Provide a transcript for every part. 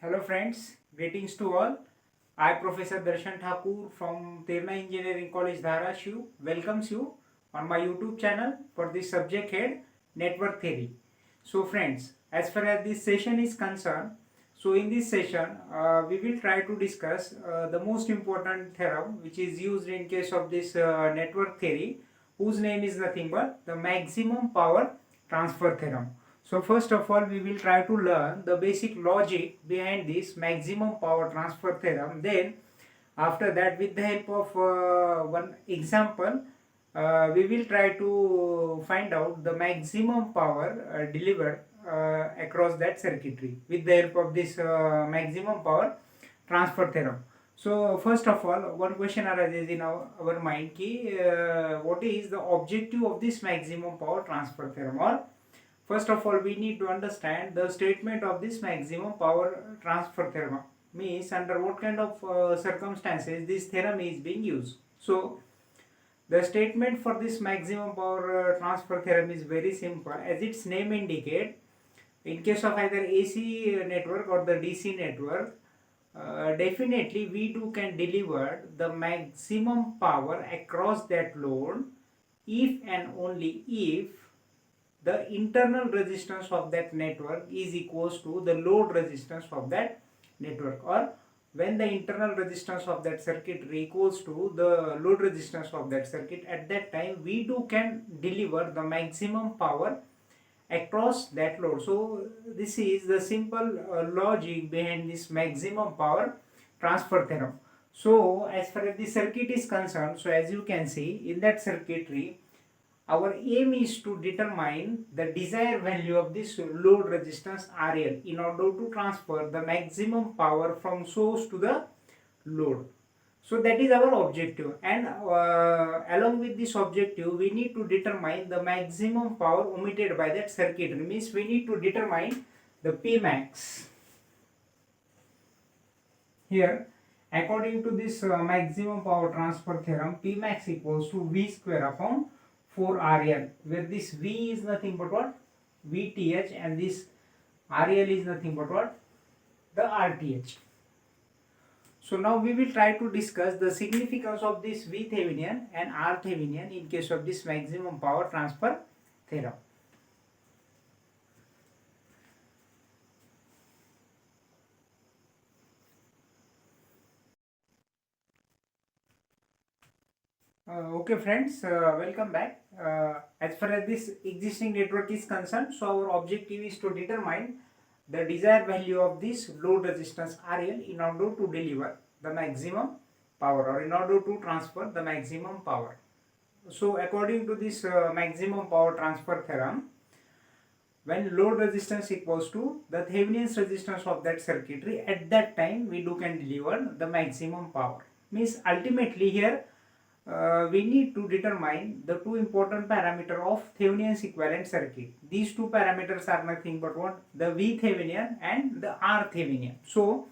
Hello friends, greetings to all. I Prof.Darshan Thakur from Terna Engineering College Dharashiv welcomes you on my YouTube channel for this subject head network theory. So friends, as far as this session is concerned, so in this session we will try to discuss the most important theorem which is used in case of this network theory, whose name is nothing but the maximum power transfer theorem. So first of all, we will try to learn the basic logic behind this maximum power transfer theorem. Then after that, with the help of one example, we will try to find out the maximum power delivered across that circuitry with the help of this maximum power transfer theorem. So first of all, one question arises in our mind ki, what is the objective of this maximum power transfer theorem, or first of all, we need to understand the statement of this maximum power transfer theorem. Means under what kind of circumstances this theorem is being used. So, the statement for this maximum power transfer theorem is very simple. As its name indicates, in case of either AC network or the DC network, definitely V2 can deliver the maximum power across that load if and only if the internal resistance of that network is equals to the load resistance of that network, or when the internal resistance of that circuit equals to the load resistance of that circuit, at that time V2 can deliver the maximum power across that load. So this is the simple logic behind this maximum power transfer theorem. So as far as the circuit is concerned, so as you can see in that circuitry, our aim is to determine the desired value of this load resistance RL in order to transfer the maximum power from source to the load. So that is our objective, and along with this objective we need to determine the maximum power omitted by that circuit. Means we need to determine the P max. Here, according to this maximum power transfer theorem, P max equals to V square upon 4RL, where this V is nothing but what? VTH, and this RL is nothing but what? The RTH. So now we will try to discuss the significance of this V Thevenin and R Thevenin in case of this maximum power transfer theorem. Okay friends, welcome back. As far as this existing network is concerned, so our objective is to determine the desired value of this load resistance RL in order to deliver the maximum power, or in order to transfer the maximum power. So according to this maximum power transfer theorem, when load resistance equals to the Thevenin's resistance of that circuitry, at that time we can deliver the maximum power. Means ultimately here we need to determine the two important parameters of Thevenin's equivalent circuit. These two parameters are nothing but what? The V Thevenin and the R Thevenin. So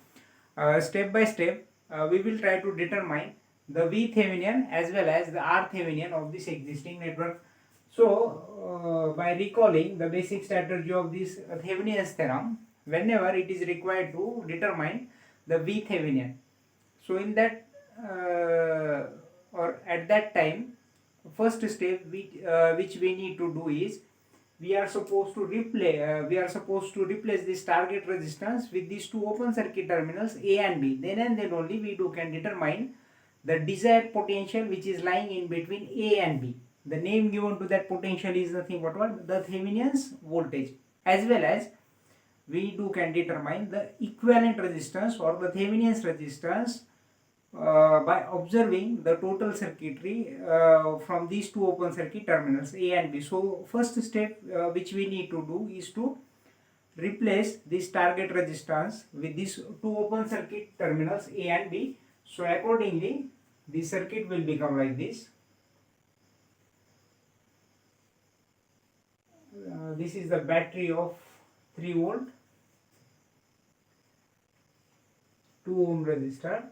step by step we will try to determine the V Thevenin as well as the R Thevenin of this existing network. So by recalling the basic strategy of this Thevenin's theorem, whenever it is required to determine the V Thevenin, so in that or at that time, first step which we need to do is we are supposed to replace this target resistance with these two open circuit terminals A and B. Then and then only we can determine the desired potential which is lying in between A and B. The name given to that potential is nothing but what? The Thevenin's voltage, as well as we can determine the equivalent resistance or the Thevenin's resistance by observing the total circuitry from these two open circuit terminals A and B. So first step which we need to do is to replace this target resistance with these two open circuit terminals A and B. So accordingly the circuit will become like this. This is the battery of 3 volt, 2 ohm resistor.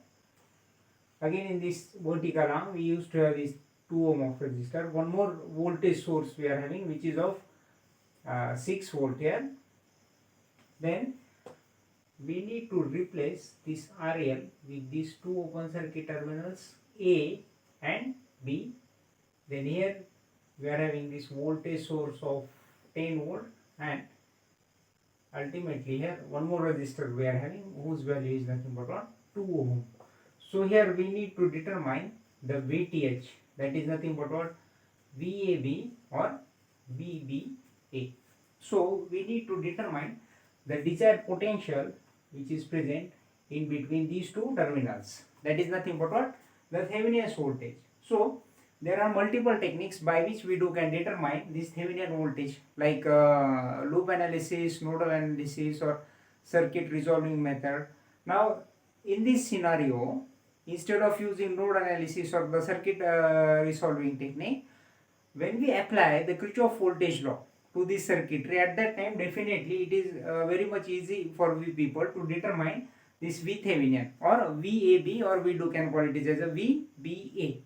Again in this vertical arm we used to have this 2 ohm of resistor. One more voltage source we are having, which is of 6 volt here. Then we need to replace this RL with these two open circuit terminals A and B. Then here we are having this voltage source of 10 volt, and ultimately here one more resistor we are having whose value is nothing but what, 2 ohm. So here we need to determine the VTH, that is nothing but what, VAB or VBA. So we need to determine the desired potential which is present in between these two terminals, that is nothing but what, the Thevenin's voltage. So there are multiple techniques by which we can determine this Thevenin voltage, like loop analysis, nodal analysis, or circuit resolving method. Now in this scenario, instead of using node analysis or the circuit resolving technique, when we apply the Kirchhoff voltage law to this circuitry, at that time definitely it is very much easy for we people to determine this VThevenin or VAB, or we can call it as a VBA,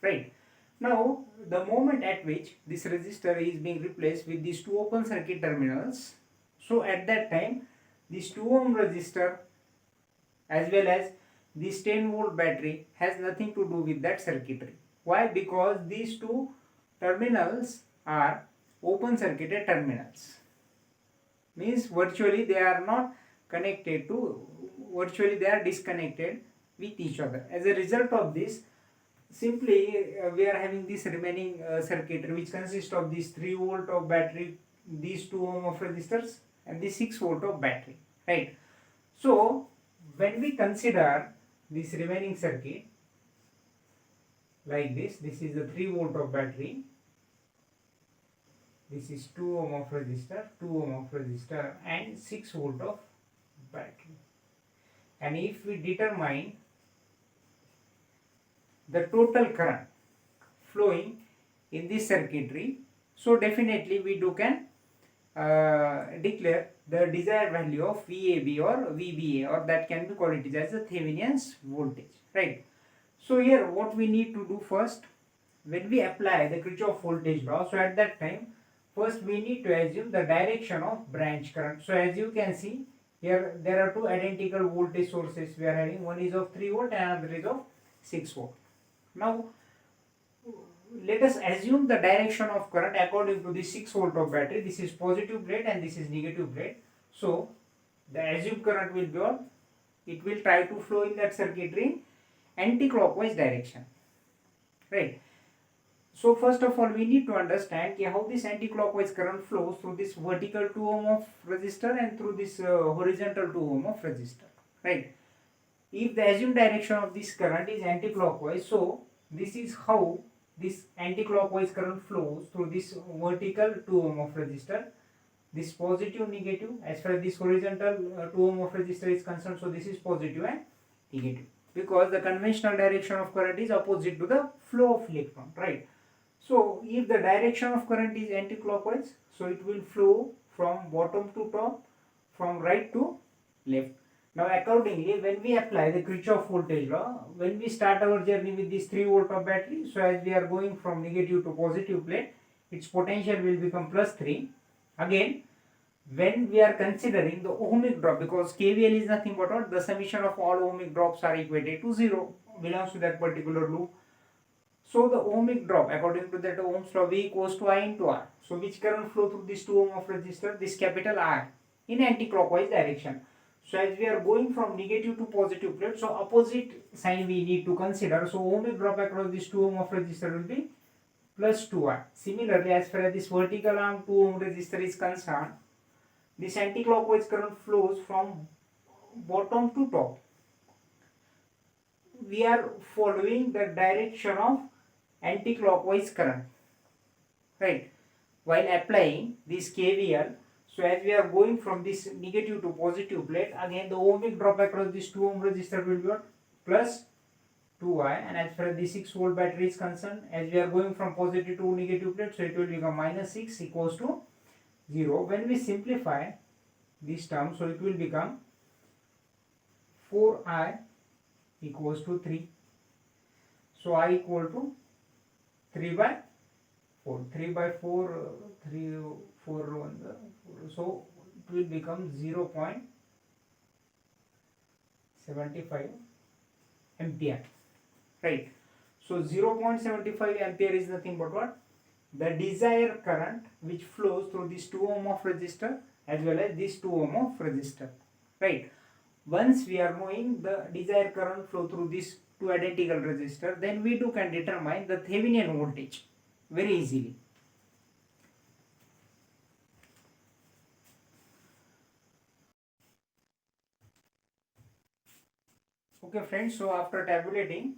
right? Now the moment at which this resistor is being replaced with these two open circuit terminals, so at that time this 2 ohm resistor as well as this 10 volt battery has nothing to do with that circuitry. Why? Because these two terminals are open circuited terminals, means virtually they are not connected to, virtually they are disconnected with each other. As a result of this, simply we are having this remaining circuitry which consists of this 3 volt of battery, these 2 ohm of resistors, and this 6 volt of battery, right? So when we consider this remaining circuit like this is the 3 volt of battery, this is 2 ohm of resistor, and 6 volt of battery. And if we determine the total current flowing in this circuitry, so definitely we can declare the desired value of VAB or VBA, or that can be called as the Thevenin's voltage, right? So here what we need to do first, when we apply the Kirchhoff voltage law, so at that time first we need to assume the direction of branch current. So as you can see here, there are two identical voltage sources we are having, one is of 3 volt and another is of 6 volt. Now let us assume the direction of current according to the 6 volt of battery. This is positive plate and this is negative plate. So the assumed current will be on, it will try to flow in that circuitry in anti-clockwise direction, right? So first of all we need to understand how this anti-clockwise current flows through this vertical 2 ohm of resistor and through this horizontal 2 ohm of resistor, right? If the assumed direction of this current is anti-clockwise, so this is how this anti-clockwise current flows through this vertical 2 ohm of resistor. This positive, negative, as far as this horizontal 2 ohm of resistor is concerned, so this is positive and negative, because the conventional direction of current is opposite to the flow of electron, right? So if the direction of current is anti-clockwise, so it will flow from bottom to top, from right to left. Now accordingly, when we apply the Kirchhoff voltage law, when we start our journey with this 3 volt of battery, so as we are going from negative to positive plate, its potential will become plus 3. Again, when we are considering the ohmic drop, because KVL is nothing but what, the summation of all ohmic drops are equated to 0, belongs to that particular loop. So the ohmic drop, according to that Ohm's law, V equals to I into R. So which current flow through this 2 ohm of resistor? This capital R in anti-clockwise direction. So as we are going from negative to positive plate, so opposite sign we need to consider. So ohmic drop across this 2 ohm of resistor will be plus 2R. Similarly, as far as this vertical arm 2 ohm resistor is concerned, this anti-clockwise current flows from bottom to top. We are following the direction of anti-clockwise current, right, while applying this KVL. So as we are going from this negative to positive plate, again the ohmic drop across this 2 ohm resistor will be what? Plus 2I, and as far as the 6 volt battery is concerned, as we are going from positive to negative plate, so it will become minus 6 equals to 0. When we simplify this term, so it will become 4I equals to 3. So I equal to 3 by 4. 3 by 4, 3, 4, 1, so it will become 0.3 0.75 ampere, right? So 0.75 ampere is nothing but what? The desired current which flows through this 2 ohm of resistor as well as this 2 ohm of resistor, right? Once we are knowing the desired current flow through these two identical resistor, then we too can determine the Thevenin voltage very easily. Okay friends, so after tabulating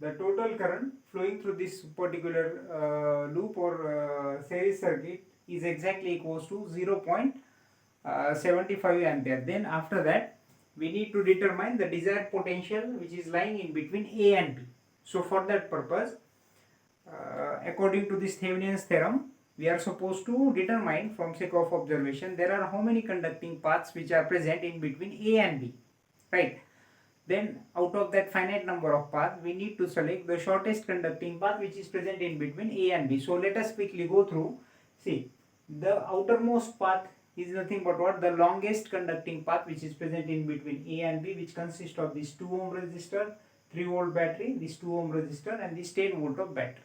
the total current flowing through this particular loop or series circuit is exactly equals to 0.75 ampere. Then after that we need to determine the desired potential which is lying in between A and B. So for that purpose, according to this Thevenin's theorem, we are supposed to determine from sake of observation there are how many conducting paths which are present in between A and B, right? Then out of that finite number of paths, we need to select the shortest conducting path which is present in between A and B. So let us quickly go through. See, the outermost path is nothing but what? The longest conducting path which is present in between A and B, which consists of this 2 ohm resistor, 3 volt battery, this 2 ohm resistor and this 10 volt of battery.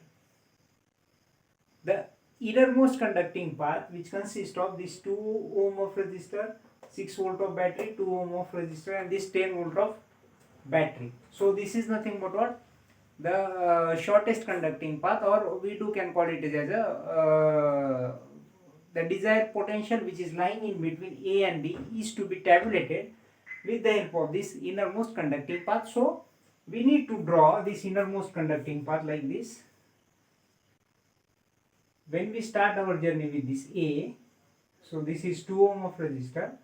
The innermost conducting path which consists of this 2 ohm of resistor, 6 volt of battery, 2 ohm of resistor and this 10 volt of battery. So this is nothing but what? The shortest conducting path, or we too can call it as a the desired potential which is lying in between A and B is to be tabulated with the help of this innermost conducting path. So we need to draw this innermost conducting path like this. When we start our journey with this A, so this is 2 ohm of resistor,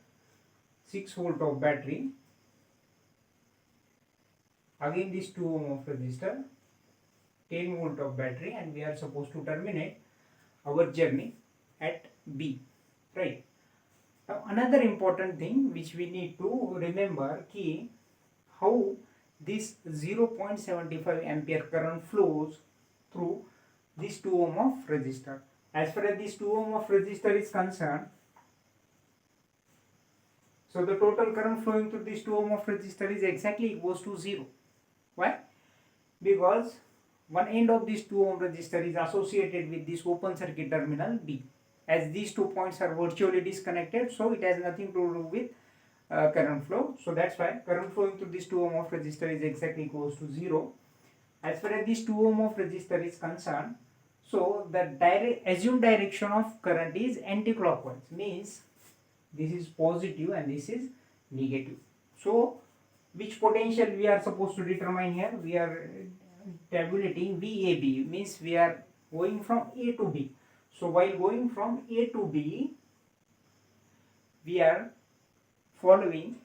6 volt of battery, again this 2 ohm of resistor, 10 volt of battery, and we are supposed to terminate our journey at B, right? Now another important thing which we need to remember key how this 0.75 ampere current flows through this 2 ohm of resistor. As far as this 2 ohm of resistor is concerned, so the total current flowing through this 2 ohm of resistor is exactly equals to 0. Why? Because one end of this 2 ohm resistor is associated with this open circuit terminal B. As these 2 points are virtually disconnected, so it has nothing to do with current flow. So that's why current flowing through this 2 ohm of resistor is exactly equals to 0. As far as this 2 ohm of resistor is concerned, so the assumed direction of current is anti-clockwise, means this is positive and this is negative. So which potential we are supposed to determine here? We are tabulating VAB, means we are going from A to B. So while going from A to B, we are following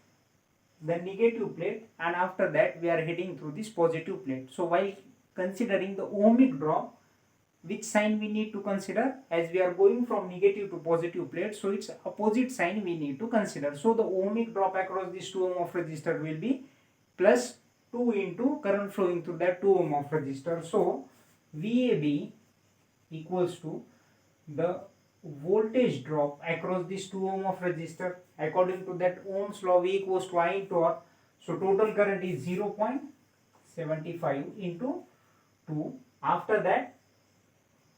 the negative plate and after that we are heading through this positive plate. So while considering the ohmic drop, which sign we need to consider? As we are going from negative to positive plate, so its opposite sign we need to consider. So the ohmic drop across this 2 ohm of resistor will be plus 2 into current flowing through that 2 ohm of resistor. So VAB equals to the voltage drop across this 2 ohm of resistor. According to that Ohm's law, V equals to I into R. So total current is 0.75 into 2. After that,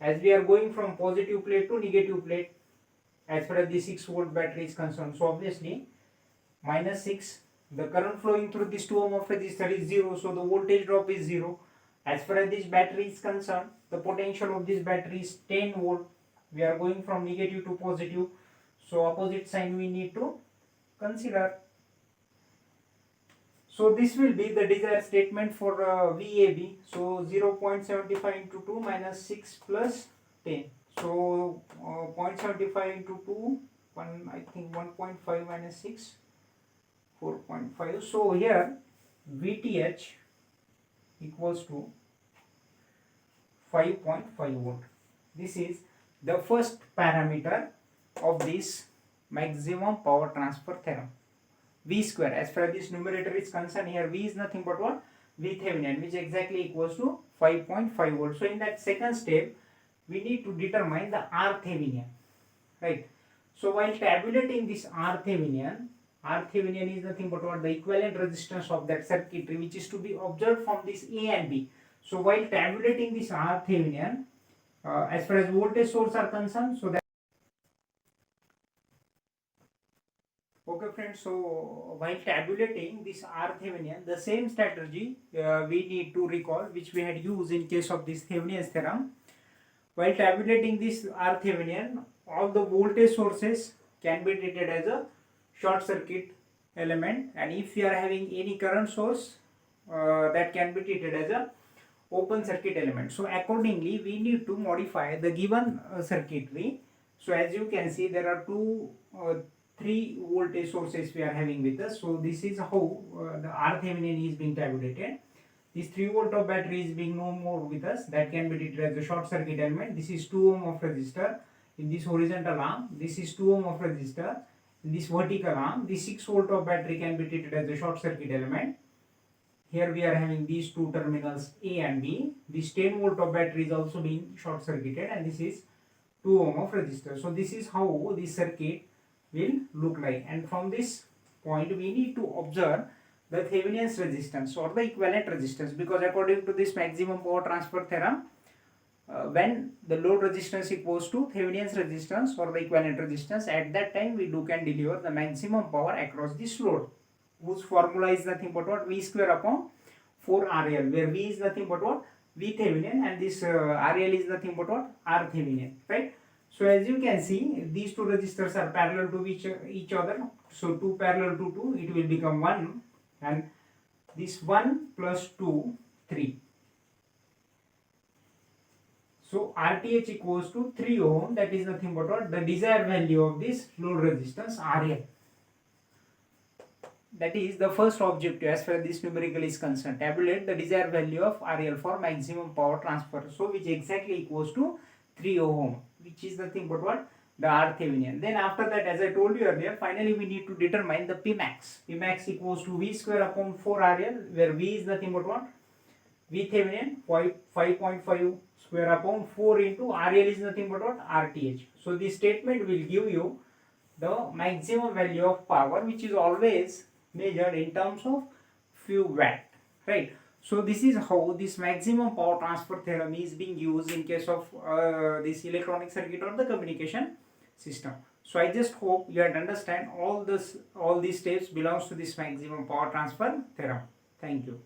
as we are going from positive plate to negative plate, as far as the 6 volt battery is concerned, so obviously minus 6, the current flowing through this 2 ohm of resistor is 0, so the voltage drop is 0. As far as this battery is concerned, the potential of this battery is 10 volt. We are going from negative to positive, so opposite sign we need to consider. So this will be the desired statement for VAB. So 0.75 into 2 minus 6 plus 10. So 0.75 into 2, I think 1.5 minus 6, 4.5. So here VTH equals to 5.5 volt. This is the first parameter of this maximum power transfer theorem. V square, as far as this numerator is concerned, here V is nothing but what? V Thevenin, which exactly equals to 5.5 volt. So in that second step, we need to determine the R Thevenin, right? So while tabulating this R Thevenin, R Thevenin is nothing but what the equivalent resistance of that circuitry which is to be observed from this A and B. So while tabulating this R Thevenin, as far as voltage source are concerned, so that okay friends, so while tabulating this R Thevenin, the same strategy we need to recall which we had used in case of this Thevenin's theorem. While tabulating this R Thevenin, all the voltage sources can be treated as a short circuit element, and if you are having any current source, that can be treated as a open circuit element. So accordingly we need to modify the given circuitry. So as you can see, there are three voltage sources we are having with us. So this is how the R Thevenin is being tabulated. This 3 volt of battery is being no more with us, that can be treated as a short circuit element. This is 2 ohm of resistor in this horizontal arm. This is 2 ohm of resistor in this vertical arm. This 6 volt of battery can be treated as a short circuit element. Here we are having these two terminals A and B. This 10 volt of battery is also being short circuited, and this is 2 ohm of resistor. So this is how this circuit will look like, and from this point we need to observe the Thevenin's resistance or the equivalent resistance, because according to this maximum power transfer theorem, when the load resistance equals to Thevenin's resistance or the equivalent resistance, at that time we can deliver the maximum power across this load, whose formula is nothing but what V square upon 4 RL, where V is nothing but what V Thevenin, and this RL is nothing but what R Thevenin, right? So as you can see, these two resistors are parallel to each other. So 2 parallel to 2, it will become 1, and this 1 plus 2, 3. So RTH equals to 3 ohm, that is nothing but what the desired value of this load resistance RL. That is the first objective as far as this numerical is concerned. Tabulate the desired value of RL for maximum power transfer. So which exactly equals to 3 ohm, which is nothing but what the R Thevenin. Then after that, as I told you earlier, finally we need to determine the Pmax. Pmax equals to V square upon 4 RL, where V is nothing but what V Thevenin, 5.5 square upon 4 into RL is nothing but what RTH. So this statement will give you the maximum value of power, which is always measured in terms of few watt, right? So this is how this maximum power transfer theorem is being used in case of this electronic circuit or the communication system. So I just hope you understand all these steps belongs to this maximum power transfer theorem. Thank you.